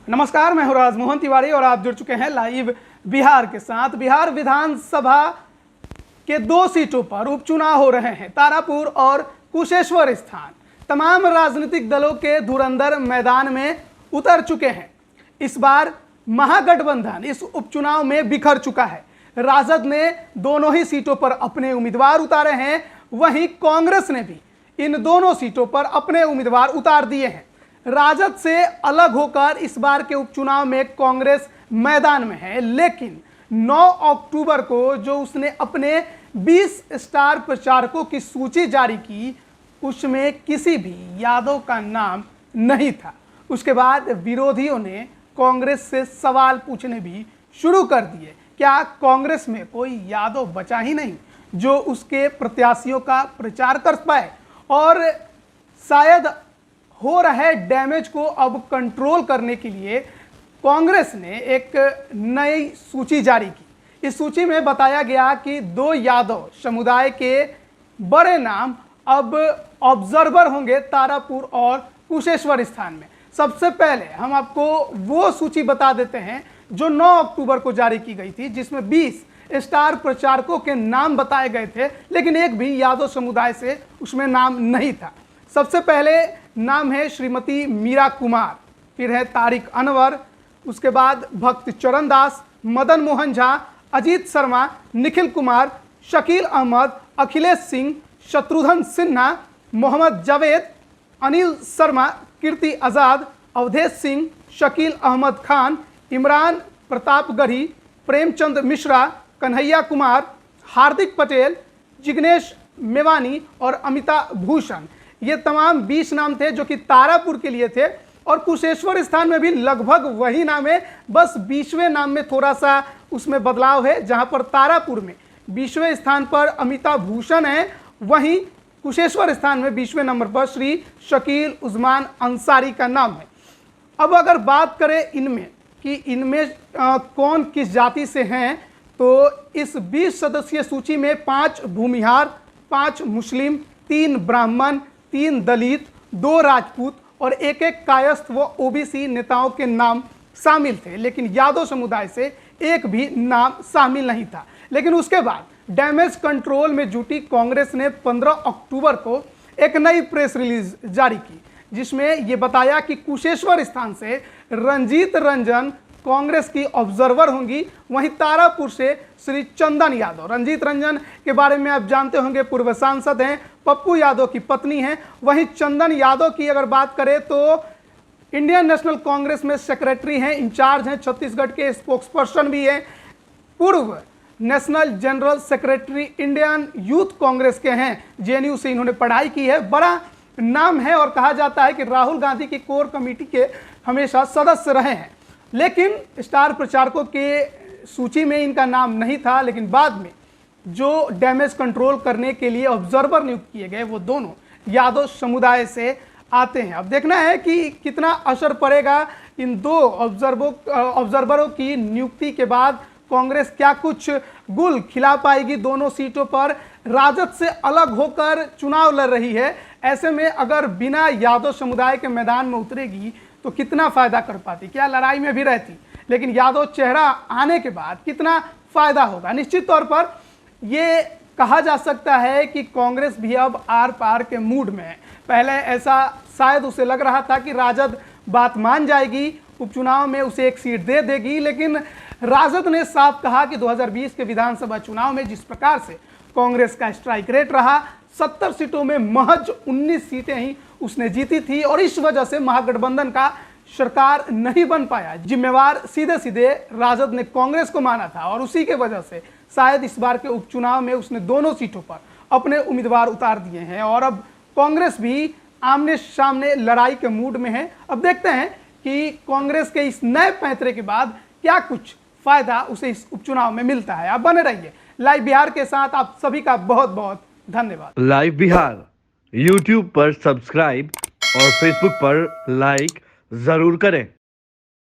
नमस्कार, मैं हूं राजमोहन तिवारी और आप जुड़ चुके हैं लाइव बिहार के साथ। बिहार विधानसभा के 2 सीटों पर उपचुनाव हो रहे हैं, तारापुर और कुशेश्वर स्थान। तमाम राजनीतिक दलों के धुरंधर मैदान में उतर चुके हैं। इस बार महागठबंधन इस उपचुनाव में बिखर चुका है। राजद ने दोनों ही सीटों पर अपने उम्मीदवार उतारे हैं, वहीं कांग्रेस ने भी इन दोनों सीटों पर अपने उम्मीदवार उतार दिए हैं। राजद से अलग होकर इस बार के उपचुनाव में कांग्रेस मैदान में है, लेकिन 9 अक्टूबर को जो उसने अपने 20 स्टार प्रचारकों की सूची जारी की, उसमें किसी भी यादव का नाम नहीं था। उसके बाद विरोधियों ने कांग्रेस से सवाल पूछने भी शुरू कर दिए। क्या कांग्रेस में कोई यादव बचा ही नहीं जो उसके प्रत्याशियों का प्रचार कर पाए? और शायद हो रहे डैमेज को अब कंट्रोल करने के लिए कांग्रेस ने एक नई सूची जारी की। इस सूची में बताया गया कि 2 यादव समुदाय के बड़े नाम अब ऑब्जर्वर होंगे तारापुर और कुशेश्वर स्थान में। सबसे पहले हम आपको वो सूची बता देते हैं जो 9 अक्टूबर को जारी की गई थी, जिसमें 20 स्टार प्रचारकों के नाम बताए गए थे, लेकिन एक भी यादव समुदाय से उसमें नाम नहीं था। सबसे पहले नाम है श्रीमती मीरा कुमार, फिर है तारिक अनवर, उसके बाद भक्त चरण दास, मदन मोहन झा, अजीत शर्मा, निखिल कुमार, शकील अहमद, अखिलेश सिंह, शत्रुघ्न सिन्हा, मोहम्मद जावेद, अनिल शर्मा, कीर्ति आज़ाद, अवधेश सिंह, शकील अहमद खान, इमरान प्रतापगढ़ी, प्रेमचंद मिश्रा, कन्हैया कुमार, हार्दिक पटेल, जिग्नेश मेवानी और अमिता भूषण। ये तमाम 20 नाम थे जो कि तारापुर के लिए थे। और कुशेश्वर स्थान में भी लगभग वही नाम है, बस 20वें नाम में थोड़ा सा उसमें बदलाव है। जहां पर तारापुर में 20वें स्थान पर अमिता भूषण है, वहीं कुशेश्वर स्थान में 20वें नंबर पर श्री शकील उस्मान अंसारी का नाम है। अब अगर बात करें इनमें कि इनमें कौन किस जाति से हैं, तो इस 20 सदस्यीय सूची में 5 भूमिहार, 5 मुस्लिम, 3 ब्राह्मण, 3 दलित, 2 राजपूत और एक कायस्थ व ओबीसी नेताओं के नाम शामिल थे, लेकिन यादव समुदाय से एक भी नाम शामिल नहीं था। लेकिन उसके बाद डैमेज कंट्रोल में जुटी कांग्रेस ने 15 अक्टूबर को एक नई प्रेस रिलीज जारी की, जिसमें यह बताया कि कुशेश्वर स्थान से रंजीत रंजन कांग्रेस की ऑब्जर्वर होंगी, वहीं तारापुर से श्री चंदन यादव। रंजीत रंजन के बारे में आप जानते होंगे, पूर्व सांसद हैं, पप्पू यादव की पत्नी हैं। वहीं चंदन यादव की अगर बात करें तो इंडियन नेशनल कांग्रेस में सेक्रेटरी हैं, इंचार्ज हैं, छत्तीसगढ़ के स्पोक्स पर्सन भी हैं, पूर्व national general secretary Indian youth Congress के हैं, जेएनयू से इन्होंने पढ़ाई की है, बड़ा नाम है और कहा जाता है कि राहुल गांधी की कोर कमेटी के हमेशा सदस्य रहे हैं। लेकिन स्टार प्रचारकों के सूची में इनका नाम नहीं था, लेकिन बाद में जो डैमेज कंट्रोल करने के लिए ऑब्जर्वर नियुक्त किए गए वो दोनों यादव समुदाय से आते हैं। अब देखना है कि कितना असर पड़ेगा इन 2 ऑब्जर्वरों की नियुक्ति के बाद। कांग्रेस क्या कुछ गुल खिला पाएगी दोनों सीटों पर? राजद से अलग होकर चुनाव लड़ रही है, ऐसे में अगर बिना यादव समुदाय के मैदान में उतरेगी तो कितना फायदा कर पाती? क्या लड़ाई में भी रहती? लेकिन यादव चेहरा आने के बाद कितना फायदा होगा? निश्चित तौर पर ये कहा जा सकता है कि कांग्रेस भी अब आर पार के मूड में है। पहले ऐसा शायद उसे लग रहा था कि राजद बात मान जाएगी, उपचुनाव में उसे एक सीट दे देगी, लेकिन राजद ने साफ कहा कि 2020 के विधानसभा चुनाव में जिस प्रकार से कांग्रेस का स्ट्राइक रेट रहा, 70 सीटों में महज 19 सीटें ही उसने जीती थी और इस वजह से महागठबंधन का सरकार नहीं बन पाया। जिम्मेवार सीधे सीधे राजद ने कांग्रेस को माना था और उसी के वजह से शायद इस बार के उपचुनाव में उसने दोनों सीटों पर अपने उम्मीदवार उतार दिए हैं और अब कांग्रेस भी आमने सामने लड़ाई के मूड में है। अब देखते हैं कि कांग्रेस के इस नए पैंतरे के बाद क्या कुछ फायदा उसे इस उपचुनाव में मिलता है। आप बने रहिए लाइव बिहार के साथ। आप सभी का बहुत बहुत धन्यवाद। लाइव बिहार यूट्यूब पर सब्सक्राइब और फेसबुक पर लाइक जरूर करें।